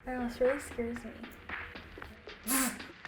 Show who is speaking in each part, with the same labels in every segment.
Speaker 1: That almost really scares me.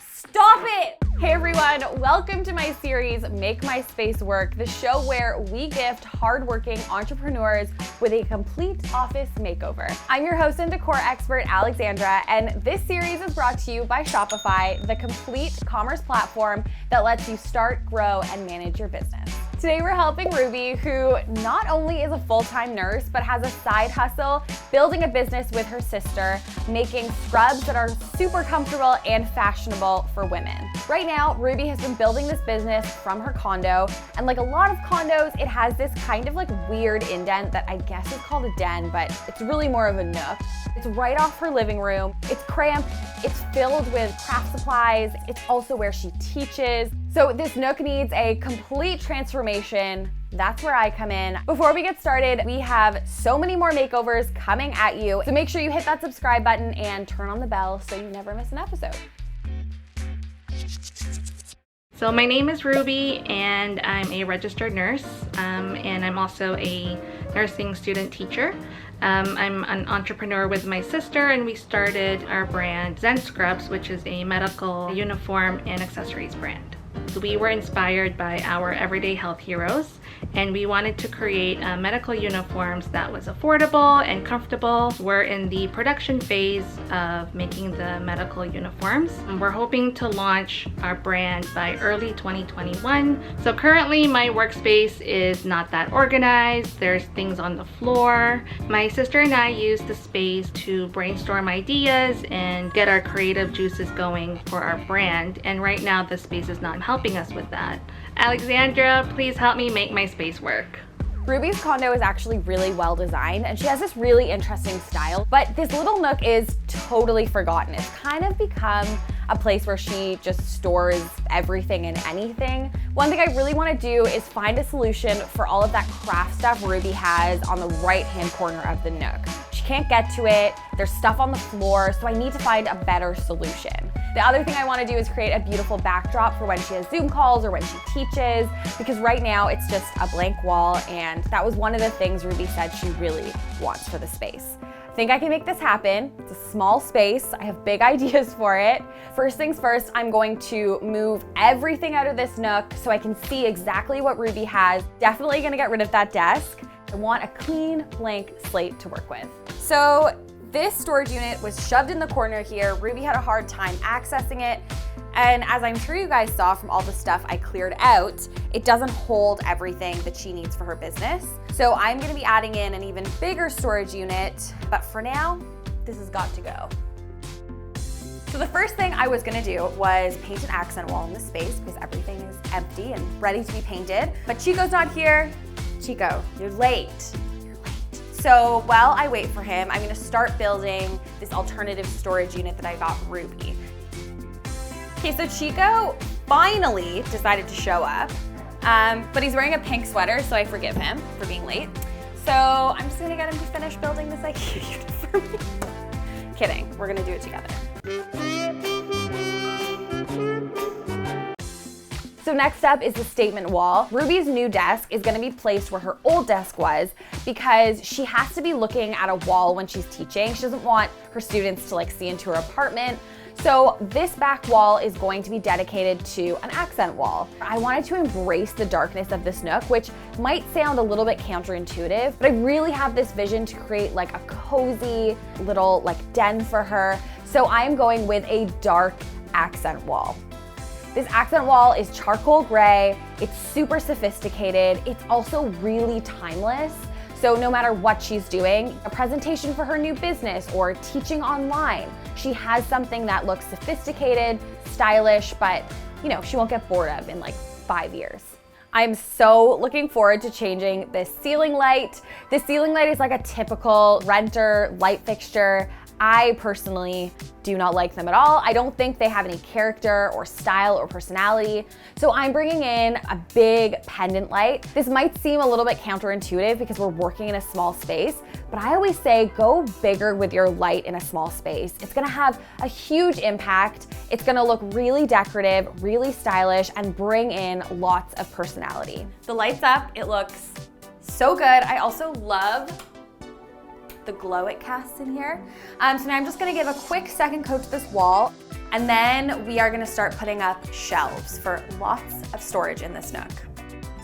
Speaker 1: Stop it! Hey everyone, welcome to my series, Make My Space Work, the show where we gift hardworking entrepreneurs with a complete office makeover. I'm your host and decor expert, Alexandra, and this series is brought to you by Shopify, the complete commerce platform that lets you start, grow, and manage your business. Today we're helping Ruby, who not only is a full-time nurse, but has a side hustle, building a business with her sister, making scrubs that are super comfortable and fashionable for women. Right now, Ruby has been building this business from her condo, and like a lot of condos, it has this kind of like weird indent that I guess is called a den, but it's really more of a nook. It's right off her living room. It's cramped, it's filled with craft supplies. It's also where she teaches. So this nook needs a complete transformation. That's where I come in. Before we get started, we have so many more makeovers coming at you. So make sure you hit that subscribe button and turn on the bell so you never miss an episode.
Speaker 2: So my name is Ruby and I'm a registered nurse and I'm also a nursing student teacher. I'm an entrepreneur with my sister and we started our brand Zen Scrubs, which is a medical uniform and accessories brand. We were inspired by our everyday health heroes and we wanted to create medical uniforms that was affordable and comfortable. We're in the production phase of making the medical uniforms. We're hoping to launch our brand by early 2021. So currently my workspace is not that organized. There's things on the floor. My sister and I use the space to brainstorm ideas and get our creative juices going for our brand. And right now the space is not helping us with that. Alexandra, please help me make my space work.
Speaker 1: Ruby's condo is actually really well designed and she has this really interesting style, but this little nook is totally forgotten. It's kind of become a place where she just stores everything and anything. One thing I really want to do is find a solution for all of that craft stuff Ruby has on the right-hand corner of the nook. She can't get to it, there's stuff on the floor, so I need to find a better solution. The other thing I want to do is create a beautiful backdrop for when she has Zoom calls or when she teaches, because right now it's just a blank wall, and that was one of the things Ruby said she really wants for the space. I think I can make this happen. It's a small space. I have big ideas for it. First things first, I'm going to move everything out of this nook so I can see exactly what Ruby has. Definitely gonna get rid of that desk. I want a clean, blank slate to work with. So this storage unit was shoved in the corner here. Ruby had a hard time accessing it. And as I'm sure you guys saw from all the stuff I cleared out, it doesn't hold everything that she needs for her business. So I'm gonna be adding in an even bigger storage unit, but for now, this has got to go. So the first thing I was gonna do was paint an accent wall in this space because everything is empty and ready to be painted. But Chico's not here. Chico, you're late. So while I wait for him, I'm gonna start building this alternative storage unit that I got Ruby. Okay, so Chico finally decided to show up, but he's wearing a pink sweater, so I forgive him for being late. So I'm just gonna get him to finish building this IKEA unit for me. Kidding, we're gonna do it together. So next up is the statement wall. Ruby's new desk is gonna be placed where her old desk was because she has to be looking at a wall when she's teaching. She doesn't want her students to like see into her apartment. So this back wall is going to be dedicated to an accent wall. I wanted to embrace the darkness of this nook, which might sound a little bit counterintuitive, but I really have this vision to create like a cozy little like den for her. So I am going with a dark accent wall. This accent wall is charcoal gray, it's super sophisticated, it's also really timeless. So no matter what she's doing, a presentation for her new business or teaching online, she has something that looks sophisticated, stylish, but you know, she won't get bored of in like 5 years. I'm so looking forward to changing this ceiling light. This ceiling light is like a typical renter light fixture. I personally do not like them at all. I don't think they have any character or style or personality. So I'm bringing in a big pendant light. This might seem a little bit counterintuitive because we're working in a small space, but I always say go bigger with your light in a small space. It's gonna have a huge impact. It's gonna look really decorative, really stylish, and bring in lots of personality. The light's up, it looks so good. I also love the glow it casts in here. So now I'm just gonna give a quick second coat to this wall, and then we are gonna start putting up shelves for lots of storage in this nook.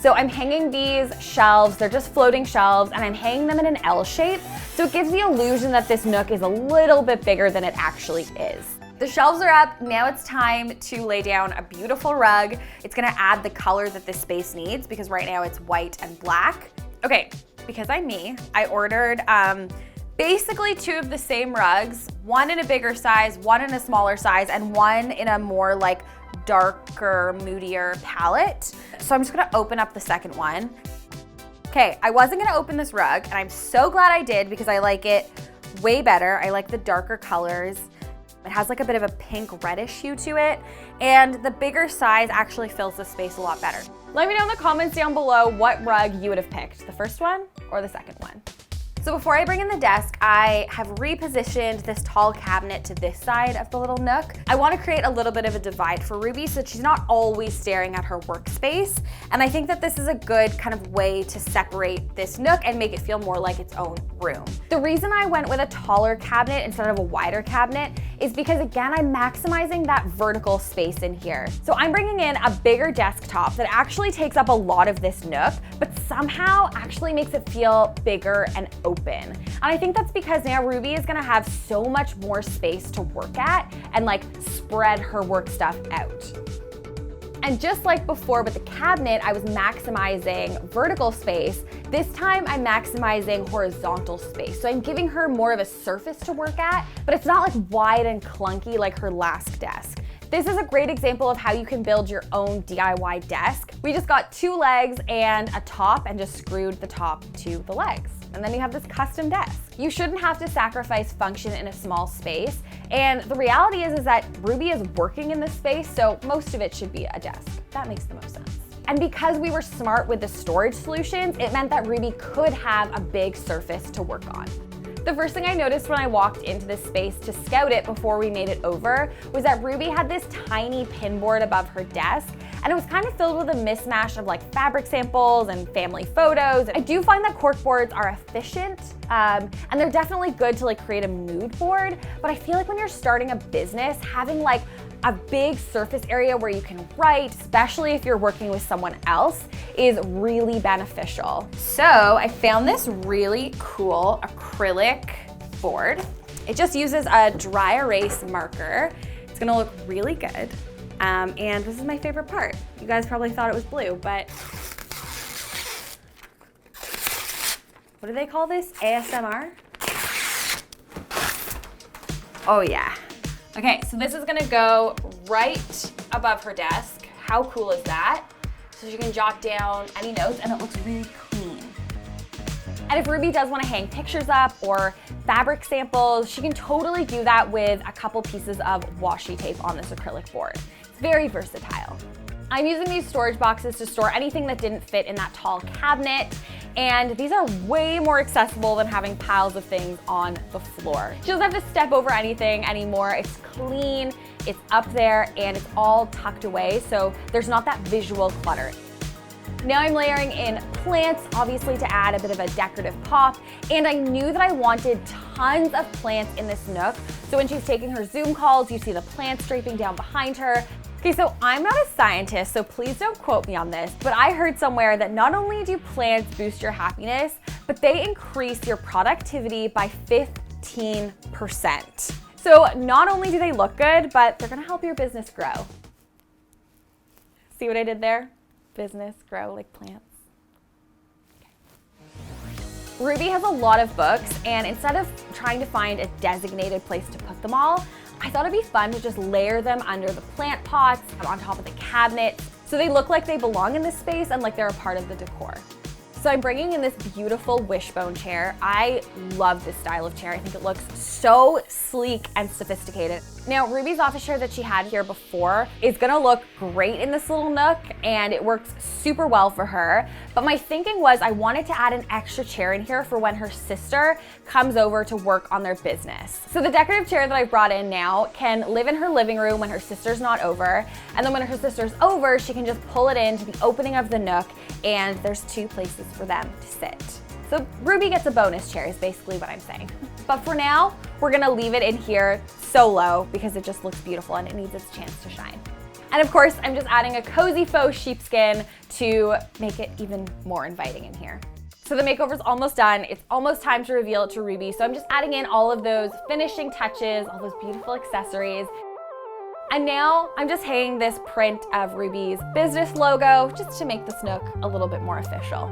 Speaker 1: So I'm hanging these shelves, they're just floating shelves, and I'm hanging them in an L shape, so it gives the illusion that this nook is a little bit bigger than it actually is. The shelves are up, now it's time to lay down a beautiful rug. It's gonna add the color that this space needs because right now it's white and black. Okay, because I'm me, I ordered basically 2 of the same rugs, one in a bigger size, one in a smaller size, and one in a more like darker, moodier palette. So I'm just gonna open up the second one. Okay, I wasn't gonna open this rug, and I'm so glad I did because I like it way better. I like the darker colors. It has like a bit of a pink reddish hue to it, and the bigger size actually fills the space a lot better. Let me know in the comments down below what rug you would have picked, the first one or the second one. So before I bring in the desk, I have repositioned this tall cabinet to this side of the little nook. I want to create a little bit of a divide for Ruby so that she's not always staring at her workspace. And I think that this is a good kind of way to separate this nook and make it feel more like its own room. The reason I went with a taller cabinet instead of a wider cabinet is because, again, I'm maximizing that vertical space in here. So I'm bringing in a bigger desktop that actually takes up a lot of this nook, but somehow actually makes it feel bigger and open. And I think that's because now Ruby is gonna have so much more space to work at and like spread her work stuff out. And just like before with the cabinet, I was maximizing vertical space. This time I'm maximizing horizontal space. So I'm giving her more of a surface to work at, but it's not like wide and clunky like her last desk. This is a great example of how you can build your own DIY desk. We just got 2 legs and a top and just screwed the top to the legs. And then you have this custom desk. You shouldn't have to sacrifice function in a small space. And the reality is that Ruby is working in this space, so most of it should be a desk. That makes the most sense. And because we were smart with the storage solutions, it meant that Ruby could have a big surface to work on. The first thing I noticed when I walked into this space to scout it before we made it over was that Ruby had this tiny pin board above her desk, and it was kind of filled with a mismatch of like fabric samples and family photos. I do find that cork boards are efficient, and they're definitely good to like create a mood board, but I feel like when you're starting a business, having like a big surface area where you can write, especially if you're working with someone else, is really beneficial. So I found this really cool acrylic board. It just uses a dry erase marker. It's gonna look really good. And this is my favorite part. You guys probably thought it was blue, but what do they call this? ASMR? Oh yeah. Okay, so this is gonna go right above her desk. How cool is that? So she can jot down any notes and it looks really clean. And if Ruby does wanna hang pictures up or fabric samples, she can totally do that with a couple pieces of washi tape on this acrylic board. It's very versatile. I'm using these storage boxes to store anything that didn't fit in that tall cabinet, and these are way more accessible than having piles of things on the floor. She doesn't have to step over anything anymore. It's clean, it's up there, and it's all tucked away, so there's not that visual clutter. Now I'm layering in plants, obviously to add a bit of a decorative pop, and I knew that I wanted tons of plants in this nook, so when she's taking her Zoom calls, you see the plants draping down behind her. Okay, so I'm not a scientist, so please don't quote me on this, but I heard somewhere that not only do plants boost your happiness, but they increase your productivity by 15%. So not only do they look good, but they're gonna help your business grow. See what I did there? Business grow like plants. Ruby has a lot of books, and instead of trying to find a designated place to put them all, I thought it'd be fun to just layer them under the plant pots, on top of the cabinets, so they look like they belong in this space and like they're a part of the decor. So I'm bringing in this beautiful wishbone chair. I love this style of chair. I think it looks so sleek and sophisticated. Now, Ruby's office chair that she had here before is gonna look great in this little nook, and it works super well for her. But my thinking was I wanted to add an extra chair in here for when her sister comes over to work on their business. So the decorative chair that I brought in now can live in her living room when her sister's not over. And then when her sister's over, she can just pull it into the opening of the nook, and there's 2 places for them to sit. So Ruby gets a bonus chair is basically what I'm saying. But for now, we're gonna leave it in here solo because it just looks beautiful and it needs its chance to shine. And of course, I'm just adding a cozy faux sheepskin to make it even more inviting in here. So the makeover's almost done. It's almost time to reveal it to Ruby. So I'm just adding in all of those finishing touches, all those beautiful accessories. And now I'm just hanging this print of Ruby's business logo just to make this nook a little bit more official.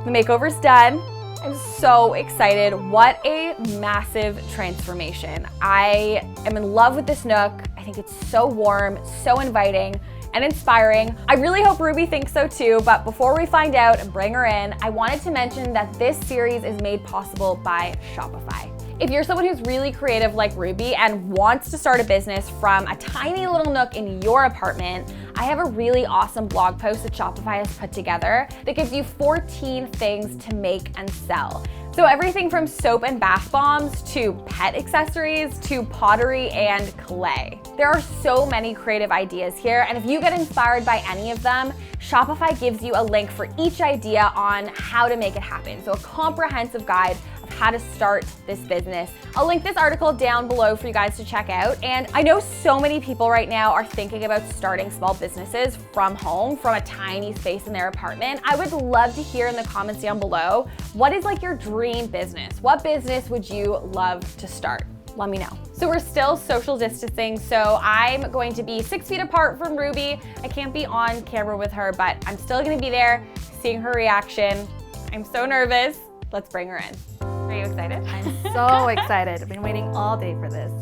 Speaker 1: The makeover's done. I'm so excited. What a massive transformation. I am in love with this nook. I think it's so warm, so inviting and inspiring. I really hope Ruby thinks so too, but before we find out and bring her in, I wanted to mention that this series is made possible by Shopify. If you're someone who's really creative like Ruby and wants to start a business from a tiny little nook in your apartment, I have a really awesome blog post that Shopify has put together that gives you 14 things to make and sell. So everything from soap and bath bombs to pet accessories to pottery and clay. There are so many creative ideas here, and if you get inspired by any of them, Shopify gives you a link for each idea on how to make it happen. So a comprehensive guide of how to start this business. I'll link this article down below for you guys to check out. And I know so many people right now are thinking about starting small businesses from home, from a tiny space in their apartment. I would love to hear in the comments down below, what is like your dream business? What business would you love to start? Let me know. So we're still social distancing, so I'm going to be 6 feet apart from Ruby. I can't be on camera with her, but I'm still gonna be there, seeing her reaction. I'm so nervous. Let's bring her in. Are you excited?
Speaker 3: I'm so excited. I've been waiting all day for this.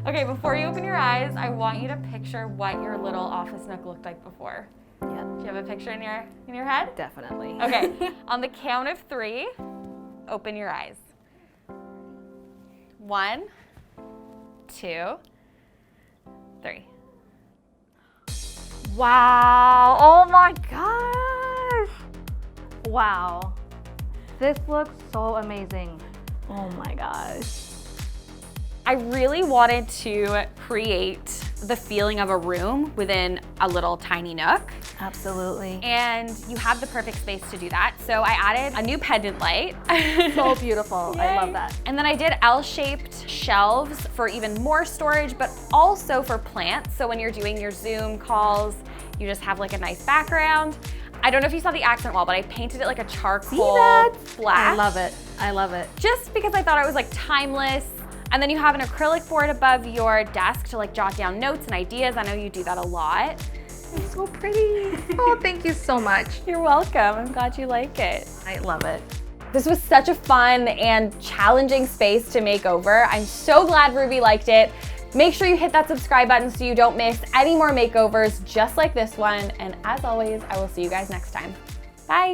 Speaker 1: Okay, before you open your eyes, I want you to picture what your little office nook looked like before.
Speaker 3: Yeah,
Speaker 1: Do you have a picture in your head?
Speaker 3: definitely.
Speaker 1: Okay, on the count of 3, open your eyes. 1, 2, 3.
Speaker 3: Wow, oh my gosh. Wow, this looks so amazing. Oh my gosh.
Speaker 1: I really wanted to create the feeling of a room within a little tiny nook.
Speaker 3: Absolutely.
Speaker 1: And you have the perfect space to do that. So I added a new pendant light.
Speaker 3: So beautiful, I love that.
Speaker 1: And then I did L-shaped shelves for even more storage, but also for plants. So when you're doing your Zoom calls, you just have like a nice background. I don't know if you saw the accent wall, but I painted it like a charcoal black.
Speaker 3: I love it, I love it.
Speaker 1: Just because I thought it was like timeless. And then you have an acrylic board above your desk to like jot down notes and ideas. I know you do that a lot.
Speaker 3: It's so pretty. Oh, thank you so much.
Speaker 1: You're welcome. I'm glad you like it.
Speaker 3: I love it.
Speaker 1: This was such a fun and challenging space to make over. I'm so glad Ruby liked it. Make sure you hit that subscribe button so you don't miss any more makeovers just like this one. And as always, I will see you guys next time. Bye.